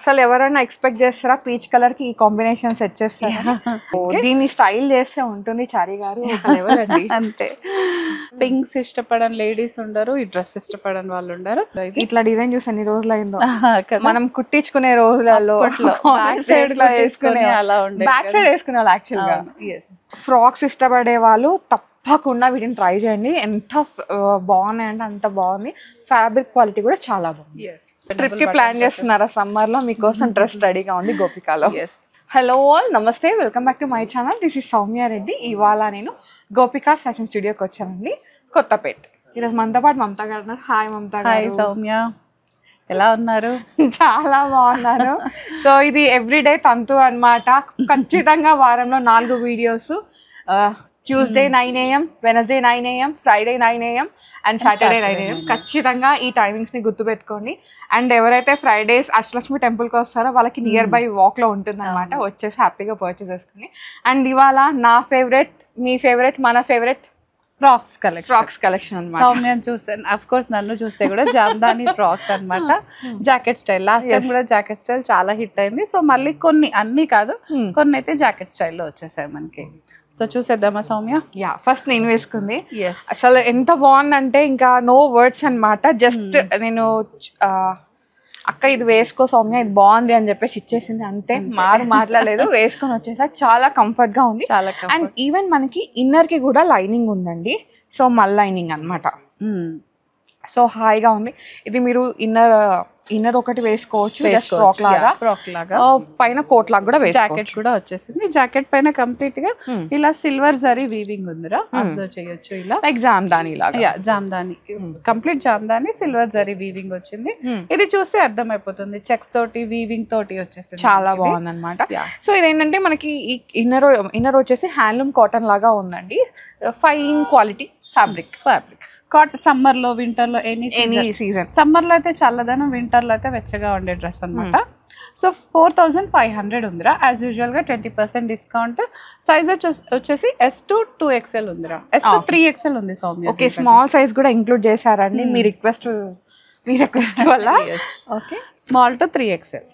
అసలు ఎవరైనా ఎక్స్పెక్ట్ చేస్తారా పీచ్ కలర్ కి ఈ కాంబినేషన్ సెట్ చేస్తారా? దీన్ని స్టైల్ చేస్తే ఉంటుంది చారి గారు అంతే. పింక్స్ ఇష్టపడని లేడీస్ ఉండరు, ఈ డ్రెస్ ఇష్టపడని వాళ్ళు ఉండరు. ఇట్లా డిజైన్ చూసి ఎన్ని రోజులు అయిందో మనం కుట్టించుకునే రోజులలో బ్యాక్ సైడ్ వేసుకునే అలా ఉండే, బ్యాక్ సైడ్ వేసుకునే వాళ్ళు యాక్చువల్ గా. ఫ్రాక్స్ ఇష్టపడే వాళ్ళు తప్పకుండా వీటిని ట్రై చేయండి. ఎంత బాగున్నాయి అంటే అంత బాగుంది. ఫ్యాబ్రిక్ క్వాలిటీ కూడా చాలా బాగుంది. ట్రిప్ కి ప్లాన్ చేస్తున్నారా సమ్మర్ లో? మీకోసం డ్రెస్ రెడీగా ఉంది గోపికాలో. హలో ఆల్, నమస్తే, welcome back to my channel. This is Soumya Reddy. ఇవాళ నేను గోపికాస్ ఫ్యాషన్ స్టూడియోకి వచ్చానండి, కొత్తపేట. ఈరోజు మనతో పాటు మమతా గారు ఉన్నారు. హాయ్ మమతా గారు. హాయ్ సౌమ్య, ఎలా ఉన్నారు? చాలా బాగున్నాను. సో ఇది ఎవ్రీడే తంతు అన్నమాట. ఖచ్చితంగా వారంలో 4 videos. Tuesday 9 AM, Wednesday 9 AM, Friday 9 AM and Saturday 9 AM. ఖచ్చితంగా ఈ టైమింగ్స్ని గుర్తుపెట్టుకోండి. అండ్ ఎవరైతే ఫ్రైడేస్ అష్టలక్ష్మి టెంపుల్కి వస్తారో వాళ్ళకి నియర్ బై వాక్లో ఉంటుంది అనమాట. వచ్చేసి హ్యాపీగా పర్చేస్ చేసుకుని. అండ్ ఇవాళ నా ఫేవరెట్, మీ ఫేవరెట్, మన ఫేవరెట్ ఫ్రాక్స్ కలెక్షన్ అనమాట. సౌమ్యం చూసాను, అఫ్ కోర్స్ నన్ను చూస్తే కూడా జామ్దాని ఫ్రాక్స్ అనమాట. జాకెట్ స్టైల్, లాస్ట్ టైం కూడా జాకెట్ స్టైల్ చాలా హిట్ అయింది. సో మళ్ళీ కొన్ని, అన్ని కాదు, కొన్ని అయితే జాకెట్ స్టైల్లో వచ్చేసాయి మనకి. సో చూసేద్దామా సౌమ్య? యా, ఫస్ట్ నేను వేసుకుంది. అసలు ఎంత బాగుందంటే ఇంకా నో వర్డ్స్ అనమాట. జస్ట్ నేను అక్క ఇది వేసుకో సౌమ్య, ఇది బాగుంది అని చెప్పేసి ఇచ్చేసింది అంతే, మాట్లాడలేదు. వేసుకొని వచ్చేసా, చాలా కంఫర్ట్ గా ఉంది. అండ్ ఈవెన్ మనకి ఇన్నర్ కి కూడా లైనింగ్ ఉందండి. సో మల్ లైనింగ్ అనమాట. సో హాయిగా ఉంది. ఇది మీరు ఇన్నర్ ఒకటి వేసుకోవచ్చు, ఫ్రాక్ లాగా, పైన కోట్ లాగా కూడా వేసుకోవచ్చు. జాకెట్ కూడా వచ్చేసింది. జాకెట్ పైన కంప్లీట్ గా ఇలా సిల్వర్ జరీ వీవింగ్ ఉందిరా, అబ్జర్వ్ చేయొచ్చు. ఇలా లైక్ జామ్దాని లాగా, Jamdani, complete Jamdani silver zari weaving వచ్చింది. ఇది చూస్తే అర్థమైపోతుంది, చెక్స్ తోటి వీవింగ్ తోటి వచ్చేసింది. చాలా బాగుంది అనమాట. సో ఇదేంటంటే మనకి ఈ ఇన్నర్ వచ్చేసి హ్యాండ్లూమ్ కాటన్ లాగా ఉందండి. Fine quality fabric. Cotton summer లో, వింటర్ లో, ఎనీ సీజన్. సమ్మర్ లో అయితే చల్లదనం, వింటర్ లో అయితే వెచ్చగా ఉండే డ్రెస్ అనమాట. సో 4500 ఉందిరా. యాజ్ యూజువల్ గా 20% డిస్కౌంట్. సైజ్ వచ్చేసి S to 2XL ఉందిరా. S to 3XL ఉంది సౌమ్య. ఓకే, స్మాల్ సైజ్ కూడా ఇంక్లూడ్ చేశారండి మీ రిక్వెస్ట్ వల్ల. Okay, small to 3XL.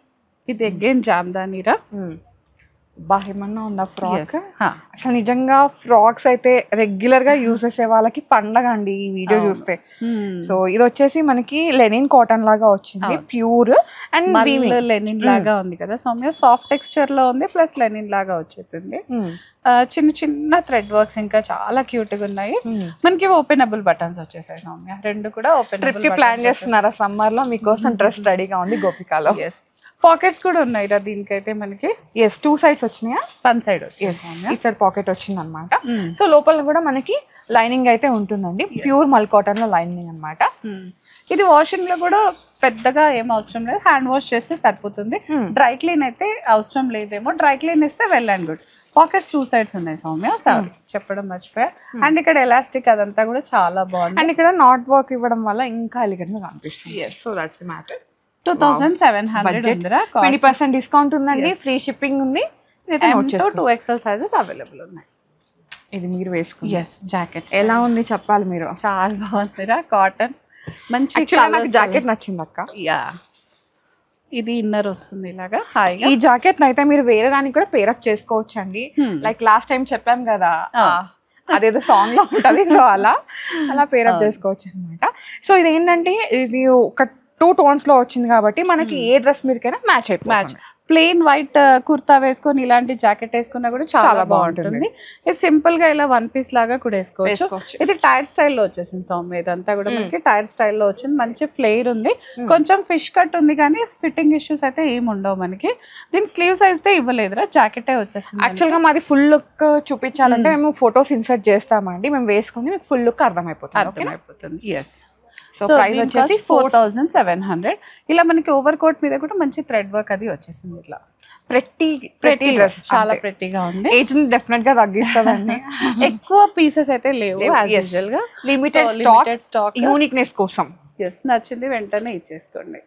ఇది అగైన్ జామ్దానీరా. ఏమన్నా ఉందా ఫ్రాక్? అసలు నిజంగా ఫ్రాక్స్ అయితే రెగ్యులర్ గా యూజ్ చేసే వాళ్ళకి పండగ అండి ఈ వీడియో చూస్తే. సో ఇది వచ్చేసి మనకి లెనిన్ కాటన్ లాగా వచ్చింది, ప్యూర్ అండ్ లెనిన్ లాగా ఉంది కదా సౌమ్య. సాఫ్ట్ టెక్స్చర్ లో ఉంది, ప్లస్ లెనిన్ లాగా వచ్చేసింది. చిన్న చిన్న థ్రెడ్ వర్క్స్ ఇంకా చాలా క్యూట్ గా ఉన్నాయి. మనకి ఓపెనబుల్ బటన్స్ వచ్చేసాయి సౌమ్య, రెండు కూడా ఓపెన్. ట్రిప్ కి ప్లాన్ చేస్తున్నారా సమ్మర్ లో? మీకోసం డ్రెస్ రెడీగా ఉంది గోపికాలో. పాకెట్స్ కూడా ఉన్నాయి రా దీనికైతే మనకి. 2 సైడ్స్ వచ్చినాయా? వన్ సైడ్ ఈ సైడ్ పాకెట్ వచ్చింది అనమాట. సో లోపల కూడా మనకి లైనింగ్ అయితే ఉంటుందండి, ప్యూర్ మల్ కాటన్ లో లైనింగ్ అనమాట. ఇది వాషింగ్ లో కూడా పెద్దగా ఏం అవసరం లేదు, హ్యాండ్ వాష్ చేస్తే సరిపోతుంది. డ్రై క్లీన్ అయితే అవసరం లేదేమో, డ్రై క్లీన్ ఇస్తే well and good. Pockets 2 sides ఉన్నాయి సౌమ్య, సారీ చెప్పడం మర్చిపోయా. అండ్ ఇక్కడ ఎలాస్టిక్ అదంతా కూడా చాలా బాగుంది. అండ్ ఇక్కడ నాట్ వర్క్ ఇవ్వడం వల్ల ఇంకా ఎలిగెంట్ గా కనిపిస్తుంది. So that's the matter. 2700 20% discount ఉందండి, ఫ్రీ షిప్పింగ్ ఉంది. 2XL సైజెస్ అవైలబుల్ ఉన్నాయి. ఇది మీరు వేసుకుని జాకెట్ ఎలా ఉంది చెప్పాలి మీరు. చాలా బాగుందిరా, కాటన్ మంచి. జాకెట్ నచ్చింది అక్క. ఇది ఇన్నర్ వస్తుంది ఇలాగా హాయిగా. ఈ జాకెట్ అయితే మీరు వేరే దానికి కూడా పేరప్ చేసుకోవచ్చు అండి. లైక్ లాస్ట్ టైం చెప్పాం కదా, అదేదో సాంగ్ లో ఉంటది. సో అలా పేరప్ చేసుకోవచ్చు అనమాట. సో ఇది ఏంటంటే ఇది ఒక 2 tones లో వచ్చింది కాబట్టి మనకి ఏ డ్రెస్ మీదకైనా మ్యాచ్ అయిపోతుంది. ప్లెయిన్ వైట్ కుర్తా వేసుకొని ఇలాంటి జాకెట్ వేసుకున్నా కూడా చాలా బాగుంటుంది. ఇది సింపుల్ గా ఇలా వన్ పీస్ లాగా కూడా వేసుకోవచ్చు. ఇది టైర్ స్టైల్లో వచ్చేసింది సౌమ్య. ఇదంతా కూడా మనకి టైర్ స్టైల్లో వచ్చింది. మంచి ఫ్లేర్ ఉంది, కొంచెం ఫిష్ కట్ ఉంది, కానీ ఫిట్టింగ్ ఇష్యూస్ అయితే ఏమి ఉండవు మనకి. దీని స్లీవ్స్ అయితే ఇవ్వలేదురా, జాకెటే వచ్చేసింది. యాక్చువల్ గా మాది ఫుల్ లుక్ చూపించాలంటే మేము ఫొటోస్ ఇన్సర్ట్ చేస్తామండి, మేము వేసుకుని మీకు ఫుల్ లుక్ అర్థమైపోతుంది. సో ప్రైస్ వచ్చేసి 4700. ఇలా మనకి ఓవర్ కోట్ మీద కూడా మంచి థ్రెడ్ వర్క్ అది వచ్చేసింది. ఇట్లా ప్రెట్టి డ్రెస్, చాలా ప్రెట్టీగా ఉంది. ఏజ్ డెఫినెట్ గా తగ్గిస్తుందండి. ఎక్కువ పీసెస్ అయితే లేవు, యాజ్ యూజువల్ గా లిమిటెడ్ స్టాక్, యూనిక్నెస్ కోసం. నచ్చింది వెంటనే ఇచ్చేసుకోండి.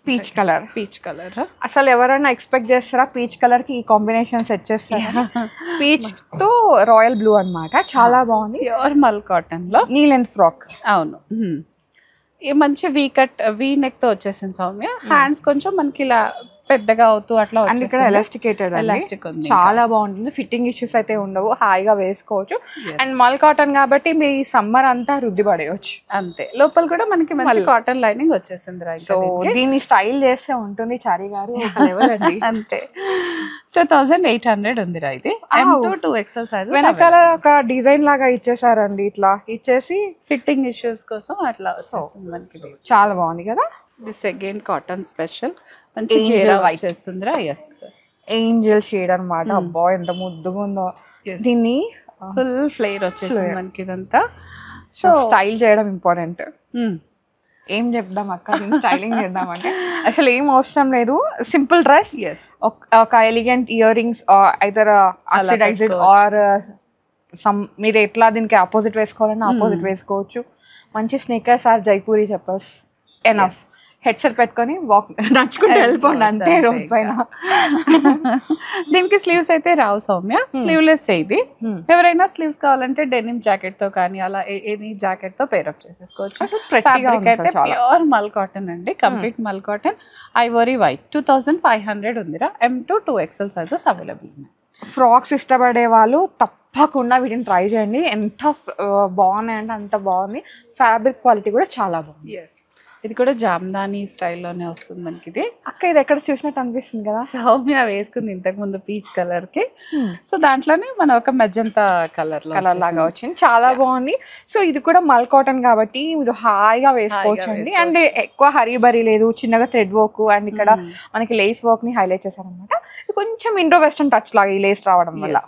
Peach colour. అసలు ఎవరైనా ఎక్స్పెక్ట్ చేస్తారా పీచ్ కలర్ కి ఈ కాంబినేషన్ సెట్ చేస్తారా? పీచ్ తో రాయల్ బ్లూ అన్నమాట, చాలా బాగుంది. ప్యూర్ మల్ కాటన్ లో నీ లెంత్ ఫ్రాక్. అవును, ఈ మంచి వీ నెక్ తో వచ్చేసింది సౌమ్య. హ్యాండ్స్ కొంచెం మనకి ఇలా పెద్దగా అవుతూ అట్లా అండ్ ఇక్కడ ఎలాస్టికేటెడ్ ఎలాస్టిక్ ఉంది, చాలా బాగుంటుంది. ఫిట్టింగ్ ఇష్యూస్ అయితే ఉండవు, హాయిగా వేసుకోవచ్చు. అండ్ మల్ కాటన్ కాబట్టి మీ సమ్మర్ అంతా రుద్ది పడేయచ్చు. అంతే. లోపల కూడా మనకి మంచి కాటన్ లైనింగ్ వచ్చేసింది రా. సో దీన్ని స్టైల్ చేస్తే ఉంటుంది చారి గారు అండి. అంతే. 2800 ఉంది రా ఇది. M2 2XL size. వెనకాల ఒక డిజైన్ లాగా ఇచ్చేసారండి, ఇట్లా ఇచ్చేసి ఫిట్టింగ్ ఇష్యూస్ కోసం అట్లా వచ్చేసింది మనకి. చాలా బాగుంది కదా. దిస్ అగైన్ కాటన్ స్పెషల్, మంచి గేరా వచ్చేస్తుందిరా. ఎస్, ఏంజల్ షేడ్ అన్నమాట. అబ్బా ఎంత ముద్దుగా ఉందో. దీన్ని ఫుల్ ఫ్లేర్ వచ్చేసింది మనకి ఇదంతా. సో స్టైల్ చేయడం ఇంపార్టెంట్. ఏం చెప్దాం అక్క, దీన్ని స్టైలింగ్ చేద్దామంటే అసలు ఏం అవసరం లేదు. సింపుల్ డ్రెస్, ఒక elegant earrings, either oxidised or some, మీరు ఎట్లా దీనికి ఆపోజిట్ వేసుకోవాలన్నా ఆపోజిట్ వేసుకోవచ్చు. మంచి sneakers or Jaipuri chappals enough. Headset పెట్టుకొని వాక్ నడుచుకుంటూ వెళ్ళిపోండి అంతే రోడ్ పైన. దీనికి స్లీవ్స్ అయితే రావు సౌమ్య, స్లీవ్లెస్ ఇది. ఎవరైనా స్లీవ్స్ కావాలంటే డెనిమ్ జాకెట్ తో కానీ అలా ఏది జాకెట్ తో పేరప్ చేసేసుకోవచ్చు. ఫ్యాబ్రిక్ అయితే ప్యూర్ మల్ కాటన్ అండి, కంప్లీట్ మల్ కాటన్, ఐవరీ వైట్. 2500 ఉందిరా. M2 2XL సైజెస్ అవైలబుల్ ఉన్నాయి. ఫ్రాక్స్ ఇష్టపడే వాళ్ళు తప్పకుండా వీటిని ట్రై చేయండి. ఎంత బాగున్నాయి అంటే అంత బాగుంది. ఫ్యాబ్రిక్ క్వాలిటీ కూడా చాలా బాగుంది. ఇది కూడా జామ్దాని స్టైల్లోనే వస్తుంది మనకి. ఇది అక్క ఇది ఎక్కడ చూసినట్టు అనిపిస్తుంది కదా. సౌమ్య వేసుకుంది ఇంతకు ముందు పీచ్ కలర్ కి. సో దాంట్లోనే మన ఒక మెజంతా కలర్ లాగా వచ్చింది, చాలా బాగుంది. సో ఇది కూడా మల్ కాటన్ కాబట్టి మీరు హాయిగా వేసుకోవచ్చు అండి. అండ్ ఎక్కువ హరీబరీ లేదు, చిన్నగా థ్రెడ్ వర్క్ అండ్ ఇక్కడ మనకి లేస్ వర్క్ ని హైలైట్ చేశారనమాట. కొంచెం ఇండో వెస్టర్న్ టచ్ లాగా ఈ లేస్ రావడం వల్ల.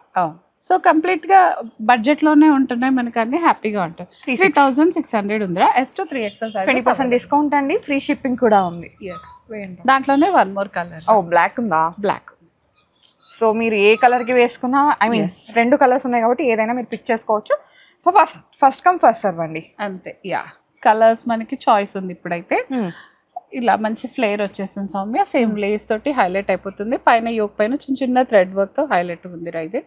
సో కంప్లీట్ గా బడ్జెట్ లోనే ఉంటున్నాయి మనకి, అన్ని హ్యాపీగా ఉంటాయి. 3600 ఉందిరా. S2 3XL 20% డిస్కౌంట్ అండి, ఫ్రీ షిప్పింగ్ కూడా ఉంది. దాంట్లోనే వన్ మోర్ కలర్. బ్లాక్ ఉందా? బ్లాక్. సో మీరు ఏ కలర్ కి వేసుకున్నా, ఐ మీన్ 2 కలర్స్ ఉన్నాయి కాబట్టి ఏదైనా మీరు పిక్ చేసుకోవచ్చు. So first come first serve అండి. అంతే. కలర్స్ మనకి చాయిస్ ఉంది ఇప్పుడైతే. ఇలా మంచి ఫ్లేర్ వచ్చేస్తుంది సౌమ్య. సేమ్ లేస్ తోటి హైలైట్ అయిపోతుంది. పైన యోక్ పైన చిన్న చిన్న థ్రెడ్ వర్క్ తో హైలైట్ ఉంది రా. ఇది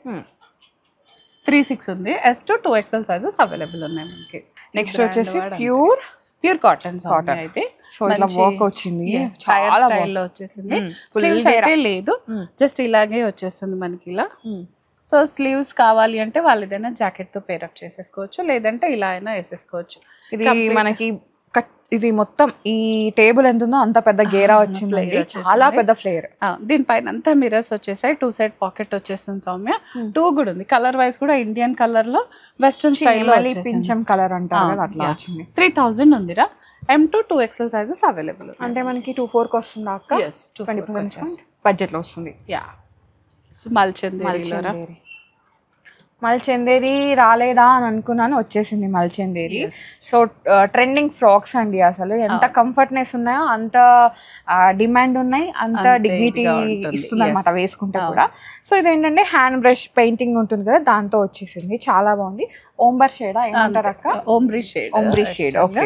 36 ఉంది. S2 2XL సైజెస్ అవైలబుల్ ఉన్నాయి మనకి. నెక్స్ట్ వచ్చేసి ప్యూర్ కాటన్ అయితే. సో ఇట్లా వర్క్ వచ్చింది, చాలా స్టైల్లో వచ్చేసింది. స్లీవ్స్ అయితే లేదు, జస్ట్ ఇలాగే వచ్చేస్తుంది మనకి ఇలా. సో స్లీవ్స్ కావాలి అంటే వాళ్ళు ఏదైనా జాకెట్ తో పేరప్ చేసేసుకోవచ్చు, లేదంటే ఇలా అయినా వేసేసుకోవచ్చు. ఇది మనకి ఇది మొత్తం ఈ టేబుల్ ఎంత ఉందో అంత పెద్ద గేరా వచ్చింది, చాలా పెద్ద ఫ్లేర్. దీనిపైన అంతా మిర్రర్స్ వచ్చేసాయి. 2 సైడ్ పాకెట్ వచ్చేస్తుంది సౌమ్య. 2 కూడా ఉంది. కలర్ వైజ్ కూడా ఇండియన్ కలర్ లో వెస్టర్న్ స్టైల్లో పింఛం కలర్ అంటారు అట్లా వచ్చింది. 3000 ఉందిరా. M2 2XL sizes available. అంటే మనకి 24 వస్తుంది అక్క. 20% బడ్జెట్ లో వస్తుంది. మల్చందేరి రాలేదా అని అనుకున్నాను, వచ్చేసింది మల్చందేరి. సో ట్రెండింగ్ ఫ్రాక్స్ అండి. అసలు ఎంత కంఫర్ట్నెస్ ఉన్నాయో అంత డిమాండ్ ఉన్నాయి, అంత డిగ్నిటీ ఇస్తుంది అనమాట వేసుకుంటే కూడా. సో ఇదేంటంటే హ్యాండ్ బ్రష్ పెయింటింగ్ ఉంటుంది కదా, దాంతో వచ్చేసింది. చాలా బాగుంది. ఓంబర్ షేడా ఏమంటారు అక్క? Ombre shade. Okay,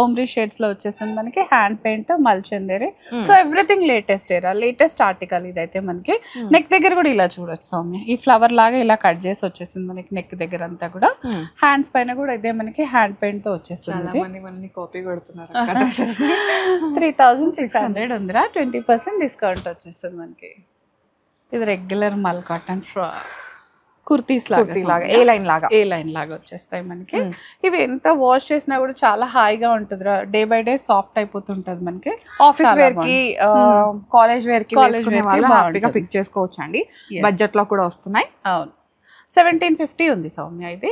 ombre shades లో వచ్చేసింది మనకి. హ్యాండ్ పెయింట్ మల్చందేరి. So everything latest latest article ఇదైతే మనకి. నెక్ దగ్గర కూడా ఇలా చూడొచ్చు సౌమ్య, ఈ ఫ్లవర్ లాగా ఇలా కట్ చేసి వచ్చేసింది మనకి నెక్ దగ్గర అంతా కూడా. హ్యాండ్స్ పైన కూడా ఇదే మనకి హ్యాండ్ పెయింట్ తో వచ్చేస్తుంది. కాపీ కొడుతున్నారు. 3600 ఉందిరా. 20% డిస్కౌంట్ వచ్చేస్తుంది మనకి. ఇది రెగ్యులర్ మల్ కాటన్ కుర్తీస్ లాగా ఏ లైన్ లాగా వచ్చేస్తాయి మనకి. ఇవి ఎంత వాష్ చేసినా కూడా చాలా హాయిగా ఉంటుంది. డే బై డే సాఫ్ట్ అయిపోతుంటది మనకి. ఆఫీస్ వేర్ కి, కాలేజ్ వేర్ కి హ్యాపీగా పిక్ చేసుకోవచ్చు అండి. బడ్జెట్ లో కూడా వస్తున్నాయి. అవును. 1750 ఉంది సౌమ్య. ఇది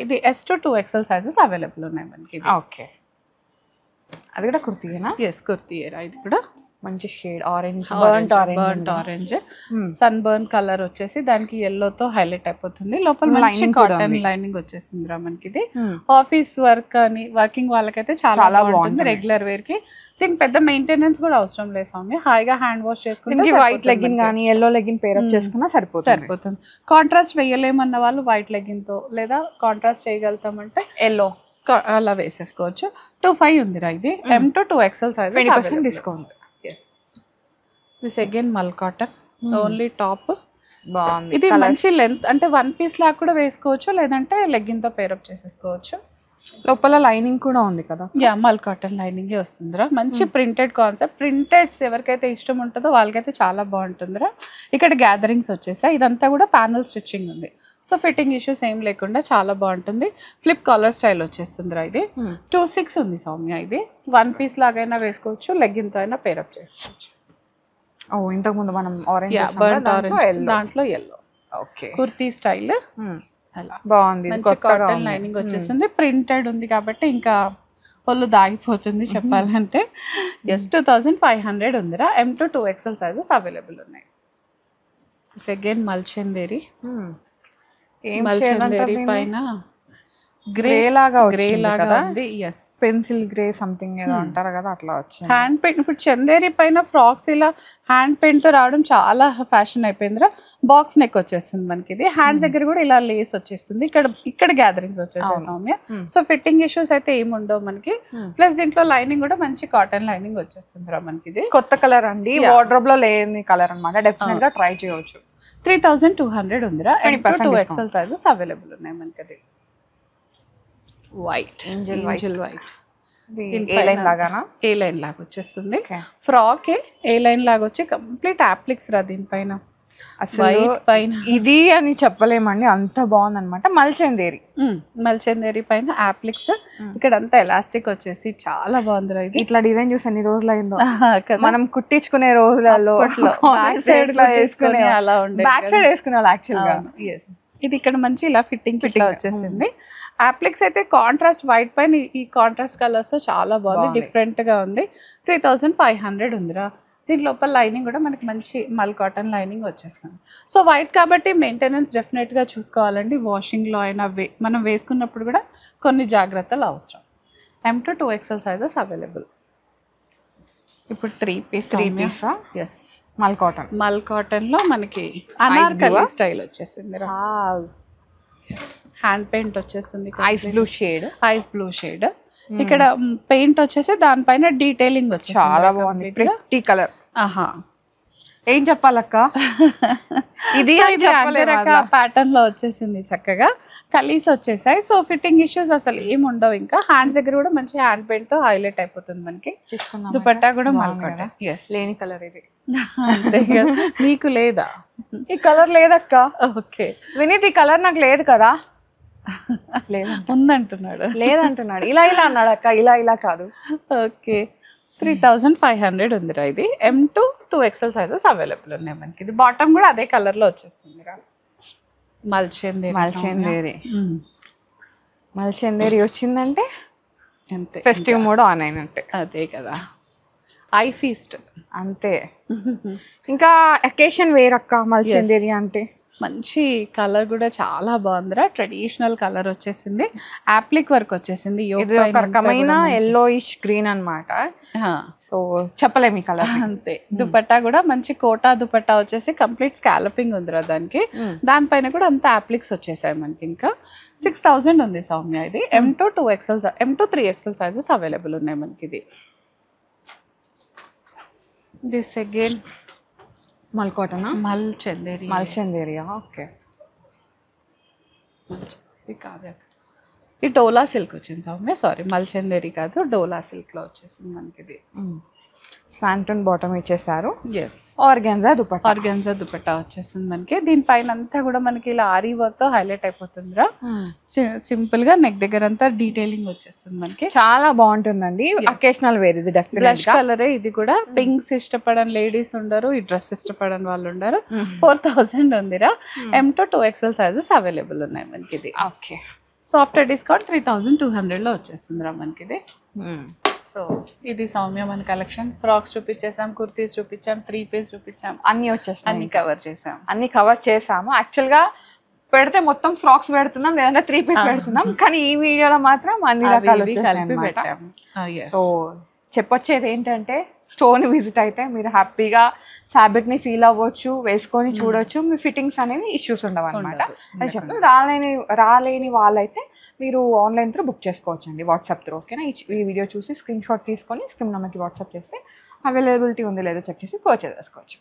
ఇది S2 2XL సైజెస్ అవైలబుల్ ఉన్నాయి మనకి. ఓకే, అది కూడా కుర్తీయేనా? కుర్తీయేరా. ఇది కూడా మంచి shade orange, burnt orange, sun burn colour వచ్చేసి దానికి yellow తో హైలైట్ అయిపోతుంది. లోపల మంచి కాటన్ లైనింగ్ వచ్చేసింది రా మనకి. ఇది ఆఫీస్ వర్క్ అని వర్కింగ్ వాళ్ళకైతే చాలా బాగుంటుంది. రెగ్యులర్ వేర్ కి దీనికి పెద్ద మెయింటెనెన్స్ కూడా అవసరం లేదు స్వామి. హాయిగా హ్యాండ్ వాష్ చేసుకుంటే వైట్ లెగ్గిన్ కానీ ఎల్లో లెగ్గిన్ పేరప్ చేసుకున్నా సరిపోతుంది. కాంట్రాస్ట్ వేయలేమన్న వాళ్ళు వైట్ లెగ్గిన్ తో, లేదా కాంట్రాస్ట్ వేయగలుగుతామంటే ఎల్లో అలా వేసేసుకోవచ్చు. 25 ఉందిరా. ఇది M2 2XL size, 20% discount. This again మల్ కాటన్, ఓన్లీ టాప్. బాగుంది. ఇది మంచి లెంత్, అంటే 1 పీస్ లాగా కూడా వేసుకోవచ్చు, లేదంటే లెగ్గిన్ తో పేరప్ చేసేసుకోవచ్చు. లోపల లైనింగ్ కూడా ఉంది కదా. యా మల్ కాటన్ లైనింగే వస్తుందిరా. మంచి ప్రింటెడ్ కాన్సెప్ట్. ప్రింటెడ్స్ ఎవరికైతే ఇష్టం ఉంటుందో వాళ్ళకైతే చాలా బాగుంటుందిరా. ఇక్కడ గ్యాదరింగ్స్ వచ్చేసాయి. ఇదంతా కూడా ప్యానల్ స్టిచ్చింగ్ ఉంది. సో ఫిట్టింగ్ ఇష్యూస్ ఏం లేకుండా చాలా బాగుంటుంది. ఫ్లిప్ కాలర్ స్టైల్ వచ్చేస్తుందిరా. ఇది 26 ఉంది సౌమ్య. ఇది 1 పీస్ లాగైనా వేసుకోవచ్చు, లెగ్గిన్తో అయినా పేరప్ చేసుకోవచ్చు. ఇంతకు ముందు మనం దాంట్లో ఎల్లో ఓకే కుర్తీ స్టైల్ అలా బాగుంది. మంచి కాటన్ లైనింగ్ వచ్చేసింది. ప్రింటెడ్ ఉంది కాబట్టి ఇంకా ఒళ్ళు దాగిపోతుంది చెప్పాలంటే. ఎస్ 2500 ఉందిరా. M to 2XL sizes available ఉన్నాయి. సెకండ్ మల్చందేరి పైన గ్రే లాగా ఉంది. ఎస్ పెన్సిల్ గ్రే సంథింగ్ ఏదో అంటారు కదా, అట్లా వచ్చింది. హ్యాండ్ పెయింట్ ఇప్పుడు చందేరి పైన ఫ్రాక్స్ ఇలా హ్యాండ్ పెయింట్ తో రావడం చాలా ఫ్యాషన్ అయిపోయిందిరా. బాక్స్ నెక్ వచ్చేస్తుంది మనకి. ఇది హ్యాండ్స్ దగ్గర కూడా ఇలా లేస్ వచ్చేస్తుంది. ఇక్కడ గ్యాదరింగ్స్ వచ్చేస్తాయి సౌమ్య. సో ఫిట్టింగ్ ఇష్యూస్ అయితే ఏమి ఉండవు మనకి. ప్లస్ దీంట్లో లైనింగ్ కూడా మంచి కాటన్ లైనింగ్ వచ్చేస్తుందిరా మనకి. ఇది కొత్త కలర్ అండి, వార్డ్రోబ్ లో లేని కలర్ అన్నమాట. డెఫినెట్ గా ట్రై చేయవచ్చు. 3200 ఉందిరా. 2XL సైజెస్ అవైలబుల్ ఉన్నాయి మనకి. అది వైట్ ఏంజల్ వైట్ ఏ లైన్ లాగానా? ఏ లైన్ లాగా వచ్చేస్తుంది. ఫ్రాక్ ఏ లైన్ లాగా వచ్చి కంప్లీట్ అప్లిక్స్ రా దీనిపైన. అసలు పైన ఇది అని చెప్పలేమండి, అంత బాగుంది అనమాట. మల్చందేరి పైన అప్లిక్స్. ఇక్కడ అంతా ఎలాస్టిక్ వచ్చేసి చాలా బాగుంది రా. ఇది ఇట్లా డిజైన్ చూసి ఎన్ని రోజులు అయిందో. మనం కుట్టించుకునే రోజులలో బ్యాక్ సైడ్ వేసుకునే అలా ఉండే, బ్యాక్ సైడ్ వేసుకునే యాక్చువల్ గా. ఇది ఇక్కడ మంచి ఇలా ఫిట్టింగ్ వచ్చేసింది. అప్లిక్స్ అయితే కాంట్రాస్ట్ వైట్ పైన ఈ కాంట్రాస్ట్ కలర్స్ చాలా బాగుంది, డిఫరెంట్ గా ఉంది. 3500 ఉందిరా. దీని లోపల లైనింగ్ కూడా మనకి మంచి మల్ కాటన్ లైనింగ్ వచ్చేస్తుంది. సో వైట్ కాబట్టి మెయింటెనెన్స్ డెఫినెట్గా చూసుకోవాలండి. వాషింగ్లో అయినా మనం వేసుకున్నప్పుడు కూడా కొన్ని జాగ్రత్తలు అవసరం. M to 2XL sizes available. ఇప్పుడు 3 పీస్. ఎస్ మల్ కాటన్లో మనకి అనార్కలి స్టైల్ వచ్చేసింది. హ్యాండ్ పెయింట్ వచ్చేస్తుంది. Ice blue shade. ఇక్కడ పెయింట్ వచ్చేసి దానిపైన డీటెయిలింగ్ వచ్చేసి చాలా బాగుంది. Pretty colour. ఏం చెప్పాలక్క, ఇది ప్యాటర్న్ లో వచ్చేసింది. చక్కగా కలీస్ వచ్చేసాయి. సో ఫిట్టింగ్ ఇష్యూస్ అసలు ఏమి ఉండవు. ఇంకా హ్యాండ్స్ దగ్గర కూడా మంచి హ్యాండ్ పెయింట్ తో హైలైట్ అయిపోతుంది మనకి. దుపట్టా కూడా మల్కోట. లేని కలర్ ఇది. అంతే కదా. నీకు లేదా ఈ కలర్? లేదక్క. ఓకే వినీత్, ఈ కలర్ నాకు లేదు కదా. ఉందంటున్నాడు. లేదంటున్నాడు. ఇలా అన్నాడు అక్క, ఇలా కాదు. ఓకే 3500 ఉందిరా. ఇది M to 2XL sizes available ఉన్నాయి మనకి. ఇది బాటమ్ కూడా అదే కలర్ లో వచ్చేస్తుంది. మల్చందేరి వచ్చిందంటే అంతే, ఫెస్టివ్ మోడ్ ఆన్ అయినట్టే. అదే కదా, ఐ ఫీస్ట్ అంతే. ఇంకా అకేషన్ వేర్ అక్క మల్చందేరి అంటే. మంచి కలర్ కూడా చాలా బాగుందిరా. ట్రెడిషనల్ కలర్ వచ్చేసింది. అప్లిక్ వర్క్ వచ్చేసింది. ఒక రకమైన ఎల్లోయిష్ గ్రీన్ అన్నమాట. సో చెప్పలేము ఈ కలర్. అంతే. దుపట్టా కూడా మంచి కోటా దుపట్టా వచ్చేసి కంప్లీట్ స్కాలపింగ్ ఉందిరా దానికి. దానిపైన కూడా అంత అప్లిక్స్ వచ్చేసాయి మనకి. ఇంకా 6000 ఉంది సౌమ్య. ఇది M to 3XL sizes available ఉన్నాయి మనకి. ఇది దిస్ అగైన్ మల్కోటనా? మల్చందేరియా. ఓకే, మల్చందేరి కాదు, ఈ డోలా సిల్క్ వచ్చింది సౌమ్య. సారీ, మల్చందేరి కాదు, డోలా సిల్క్ లో వచ్చేసింది మనకి. ఇది శాంటన్ బాటమ్ ఇచ్చేసారు. ఎస్. ఆర్గాన్జా దుపట్టా వచ్చేసింది మనకి. దీనిపైన అంతా కూడా మనకి ఇలా ఆరీ వర్క్ తో హైలైట్ అయిపోతుందిరా. సింపుల్ గా నెక్ దగ్గర అంతా డీటెయిలింగ్ వచ్చేస్తుంది మనకి. చాలా బాగుంటుందండి. అకేషనల్ వేర్ ఇది. బ్లష్ కలరే ఇది కూడా. పింక్స్ ఇష్టపడని లేడీస్ ఉండరు, ఈ డ్రెస్ ఇష్టపడని వాళ్ళు ఉండరు. 4000 ఉందిరా. M to 2XL sizes available ఉన్నాయి మనకి. ఇది ఓకే. సో ఆఫ్టర్ డిస్కౌంట్ 3200 లో వచ్చేస్తుందిరా మనకి. ఇది సో ఇది సౌమ్య మన కలెక్షన్. ఫ్రాక్స్ చూపించేసాం, కుర్తీస్ చూపించాం, 3 పీస్ చూపించాం, అన్ని వచ్చేసాయి, అన్ని కవర్ చేసాము. యాక్చువల్ గా పెడితే మొత్తం ఫ్రాక్స్ పెడుతున్నాం, లేదంటే 3 పీస్ పెడుతున్నాం. కానీ ఈ వీడియోలో మాత్రం అన్ని రకాలు కలిపి పెట్టాము. సో చెప్పొచ్చేది ఏంటంటే, స్టోర్ని విజిట్ అయితే మీరు హ్యాపీగా ఫ్యాబ్రిక్ని ఫీల్ అవ్వచ్చు, వేసుకొని చూడొచ్చు. మీ ఫిట్టింగ్స్ అనేవి ఇష్యూస్ ఉండవు అనమాట. అది చెప్తాను. రాలేని వాళ్ళైతే మీరు ఆన్లైన్ త్రూ బుక్ చేసుకోవచ్చు అండి, వాట్సాప్ త్రూ. ఓకేనా? ఈ వీడియో చూసి స్క్రీన్ షాట్ తీసుకొని స్క్రీన్ నెంబర్కి వాట్సాప్ చేస్తే అవైలబిలిటీ ఉంది లేదో చెక్ చేసి పర్చేస్ చేసుకోవచ్చు.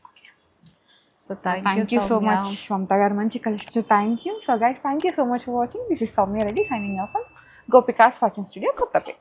So thank you so much Mamata గారు, మంచి collection. Thank you. So guys, thank you so much for watching. This is Soumya Reddy signing off. Gopika's fashion studio, Kothapeta.